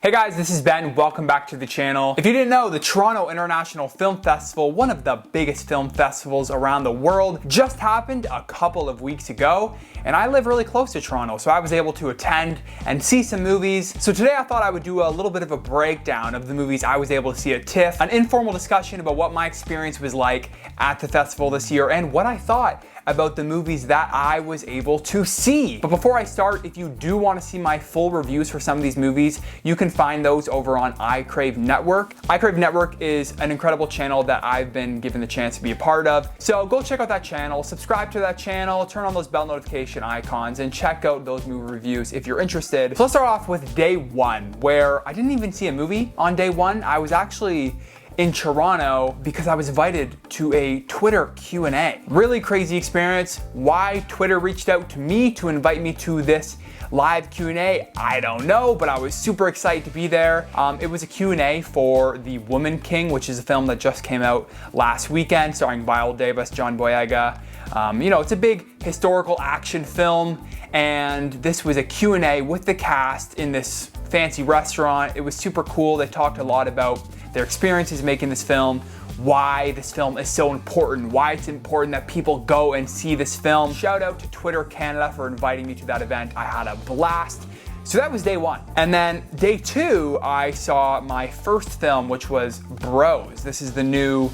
Hey guys, this is Ben. Welcome back to the channel. If you didn't know, the Toronto International Film Festival, one of the biggest film festivals around the world, just happened a couple of weeks ago, and I live really close to Toronto, so I was able to attend and see some movies. So today I thought I would do a little bit of a breakdown of the movies I was able to see at TIFF, an informal discussion about what my experience was like at the festival this year and what I thought about the movies that I was able to see. But before I start, if you do want to see my full reviews for some of these movies, you can find those over on I Crave Network. I Crave Network is an incredible channel that I've been given the chance to be a part of. So go check out that channel, subscribe to that channel, turn on those bell notification icons, and check out those movie reviews if you're interested. So let's start off with day one, where I didn't even see a movie on day one. I was actually in Toronto because I was invited to a Twitter Q&A. Really crazy experience. Why Twitter reached out to me to invite me to this live Q&A, I don't know, but I was super excited to be there. It was a Q&A for The Woman King, which is a film that just came out last weekend, starring Viola Davis, John Boyega. It's a big historical action film, and this was a Q&A with the cast in this fancy restaurant. It was super cool. They talked a lot about their experiences making this film, why this film is so important, why it's important that people go and see this film. Shout out to Twitter Canada for inviting me to that event. I had a blast. So that was day one. And then day two, I saw my first film, which was Bros. This is the new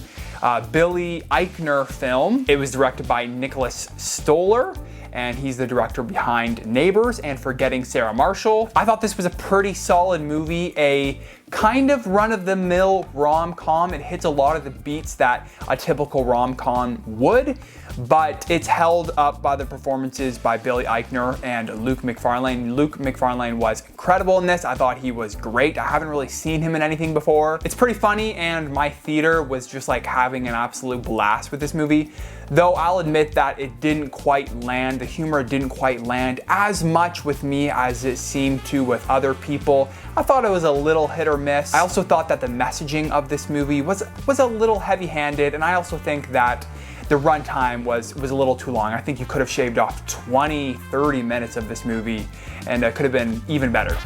Billy Eichner film. It was directed by Nicholas Stoller, and he's the director behind Neighbors and Forgetting Sarah Marshall. I thought this was a pretty solid movie, a kind of run-of-the-mill rom-com. It hits a lot of the beats that a typical rom-com would, but it's held up by the performances by Billy Eichner and Luke Macfarlane. Luke Macfarlane was incredible in this. I thought he was great. I haven't really seen him in anything before. It's pretty funny, and my theater was just like having an absolute blast with this movie. Though I'll admit that it didn't quite land, the humor didn't quite land as much with me as it seemed to with other people. I thought it was a little hit or miss. I also thought that the messaging of this movie was a little heavy-handed, and I also think that the runtime was a little too long. I think you could have shaved off 20, 30 minutes of this movie, and it could have been even better.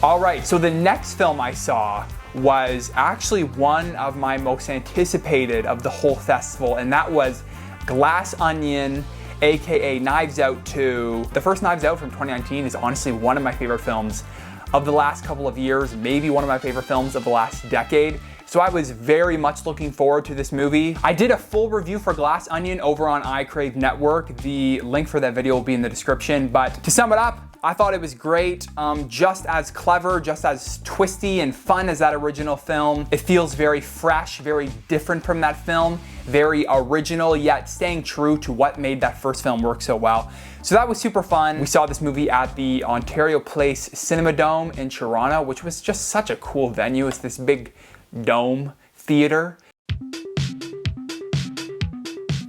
All right, so the next film I saw was actually one of my most anticipated of the whole festival, and that was Glass Onion, aka Knives Out 2. The first Knives Out from 2019 is honestly one of my favorite films of the last couple of years, maybe one of my favorite films of the last decade. So I was very much looking forward to this movie. I did a full review for Glass Onion over on I Crave Network. The link for that video will be in the description, but to sum it up, I thought it was great, just as clever, just as twisty and fun as that original film. It feels very fresh, very different from that film, very original, yet staying true to what made that first film work so well. So that was super fun. We saw this movie at the Ontario Place Cinema Dome in Toronto, which was just such a cool venue. It's this big dome theater.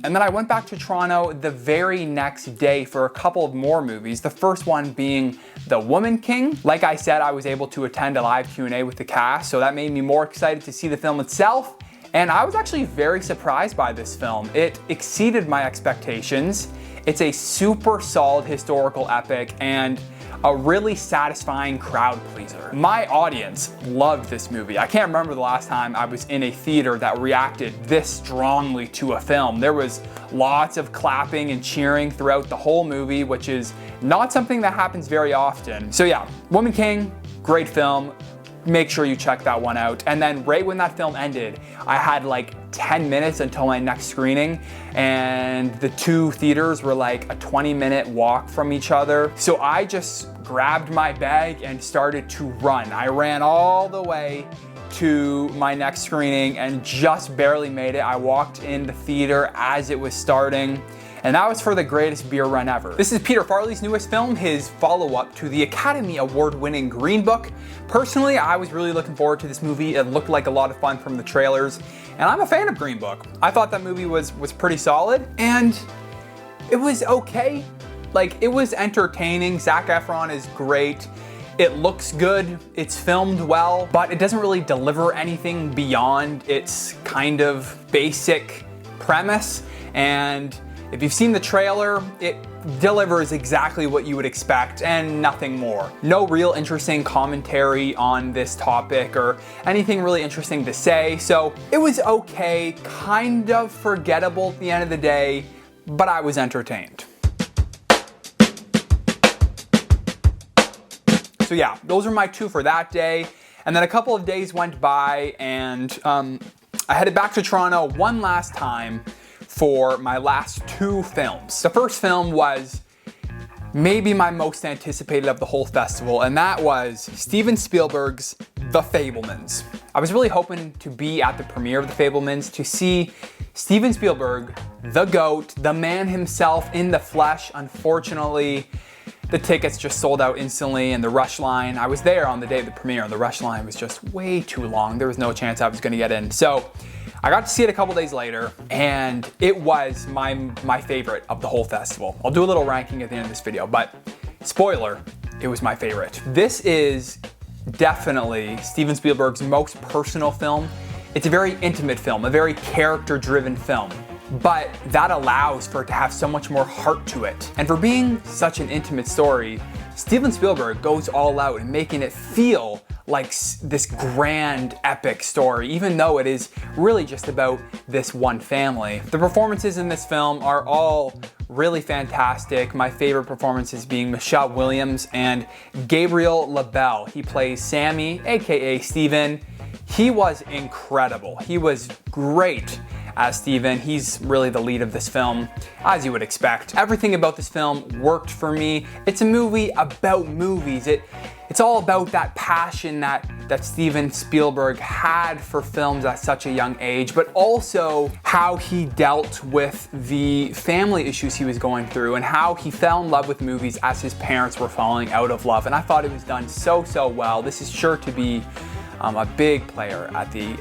And then I went back to Toronto the very next day for a couple of more movies. The first one being The Woman King. Like I said, I was able to attend a live Q&A with the cast, so that made me more excited to see the film itself. And I was actually very surprised by this film. It exceeded my expectations. It's a super solid historical epic and a really satisfying crowd pleaser. My audience loved this movie. I can't remember the last time I was in a theater that reacted this strongly to a film. There was lots of clapping and cheering throughout the whole movie, which is not something that happens very often. So yeah, Woman King, great film. Make sure you check that one out. And then right when that film ended, I had like 10 minutes until my next screening, and the two theaters were like a 20-minute walk from each other. So I just grabbed my bag and started to run. I ran all the way to my next screening and just barely made it. I walked in the theater as it was starting, and that was for the greatest beer run ever. This is Peter Farrelly's newest film, his follow-up to the Academy Award-winning Green Book. Personally, I was really looking forward to this movie. It looked like a lot of fun from the trailers, and I'm a fan of Green Book. I thought that movie was pretty solid, and it was okay. Like, it was entertaining. Zac Efron is great. It looks good, it's filmed well, but it doesn't really deliver anything beyond its kind of basic premise, and If you've seen the trailer, it delivers exactly what you would expect and nothing more. No real interesting commentary on this topic or anything really interesting to say, so it was okay, kind of forgettable at the end of the day, but I was entertained. So yeah, those are my two for that day. And then a couple of days went by and I headed back to Toronto one last time for my last two films. The first film was maybe my most anticipated of the whole festival, and that was Steven Spielberg's The Fabelmans. I was really hoping to be at the premiere of The Fabelmans to see Steven Spielberg, the GOAT, the man himself in the flesh. Unfortunately, the tickets just sold out instantly, and the rush line, I was there on the day of the premiere, and the rush line was just way too long. There was no chance I was gonna get in. So I got to see it a couple days later, and it was my favorite of the whole festival. I'll do a little ranking at the end of this video, but spoiler, it was my favorite. This is definitely Steven Spielberg's most personal film. It's a very intimate film, a very character-driven film, but that allows for it to have so much more heart to it. And for being such an intimate story, Steven Spielberg goes all out in making it feel like this grand epic story, even though it is really just about this one family. The performances in this film are all really fantastic. My favorite performances being Michelle Williams and Gabriel LaBelle. He plays Sammy, aka Steven. He was incredible. He was great as Steven. He's really the lead of this film, as you would expect. Everything about this film worked for me. It's a movie about movies. It's all about that passion that Steven Spielberg had for films at such a young age, but also how he dealt with the family issues he was going through and how he fell in love with movies as his parents were falling out of love. And I thought it was done so well. This is sure to be a big player at the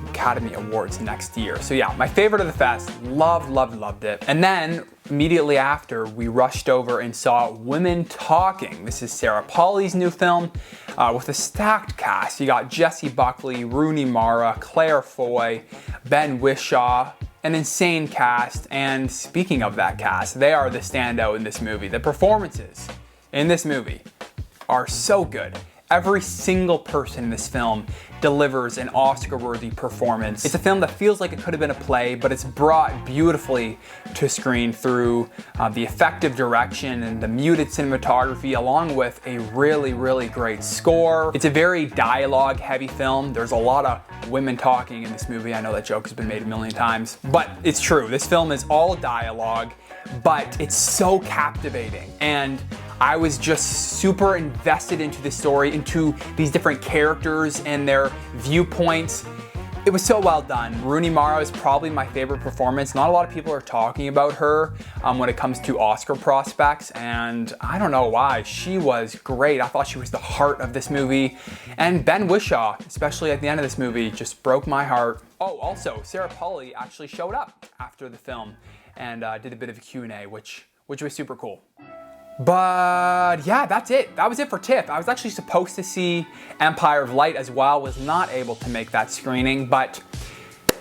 Academy Awards next year. So yeah, my favorite of the fest, loved it. And then immediately after, we rushed over and saw Women Talking. This is Sarah Polley's new film with a stacked cast. You got Jessie Buckley, Rooney Mara, Claire Foy, Ben Whishaw, an insane cast. And speaking of that cast, they are the standout in this movie. The performances in this movie are so good. Every single person in this film delivers an Oscar-worthy performance. It's a film that feels like it could have been a play, but it's brought beautifully to screen through the effective direction and the muted cinematography, along with a really great score. It's a very dialogue-heavy film. There's a lot of women talking in this movie. I know that joke has been made a million times, but it's true. This film is all dialogue, but it's so captivating. And I was just super invested into the story, into these different characters and their viewpoints. It was so well done. Rooney Mara is probably my favorite performance. Not a lot of people are talking about her when it comes to Oscar prospects, and I don't know why. She was great. I thought she was the heart of this movie. And Ben Whishaw, especially at the end of this movie, just broke my heart. Oh, also, Sarah Polley actually showed up after the film and did a bit of a Q&A, which was super cool. But yeah, that's it. That was it for TIFF. I was actually supposed to see Empire of Light as well, was not able to make that screening, but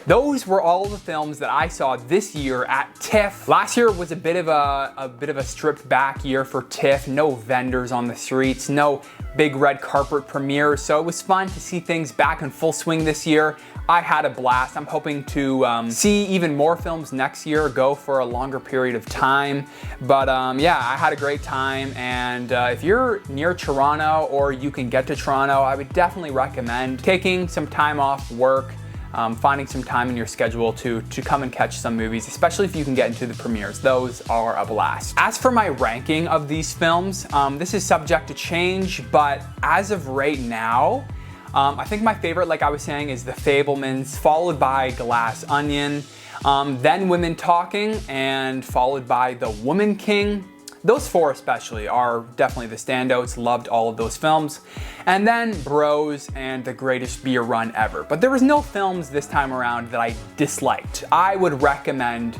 those were all the films that I saw this year at TIFF. Last year was a bit of a stripped back year for TIFF. No vendors on the streets, no big red carpet premieres, so it was fun to see things back in full swing this year. I had a blast. I'm hoping to see even more films next year, go for a longer period of time. But yeah, I had a great time, and if you're near Toronto or you can get to Toronto, I would definitely recommend taking some time off work, finding some time in your schedule to come and catch some movies, especially if you can get into the premieres. Those are a blast. As for my ranking of these films, this is subject to change, but as of right now, I think my favorite, like I was saying, is The Fabelmans, followed by Glass Onion, then Women Talking, and followed by The Woman King. Those four especially are definitely the standouts. Loved all of those films. And then Bros and The Greatest Beer Run Ever. But there was no films this time around that I disliked. I would recommend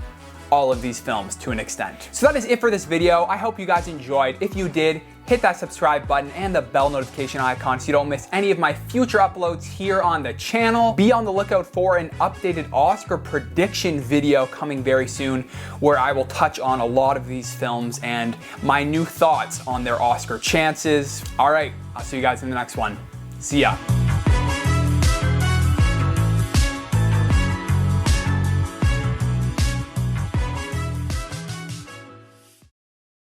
all of these films to an extent. So that is it for this video. I hope you guys enjoyed. If you did, hit that subscribe button and the bell notification icon so you don't miss any of my future uploads here on the channel. Be on the lookout for an updated Oscar prediction video coming very soon, where I will touch on a lot of these films and my new thoughts on their Oscar chances. All right, I'll see you guys in the next one. See ya.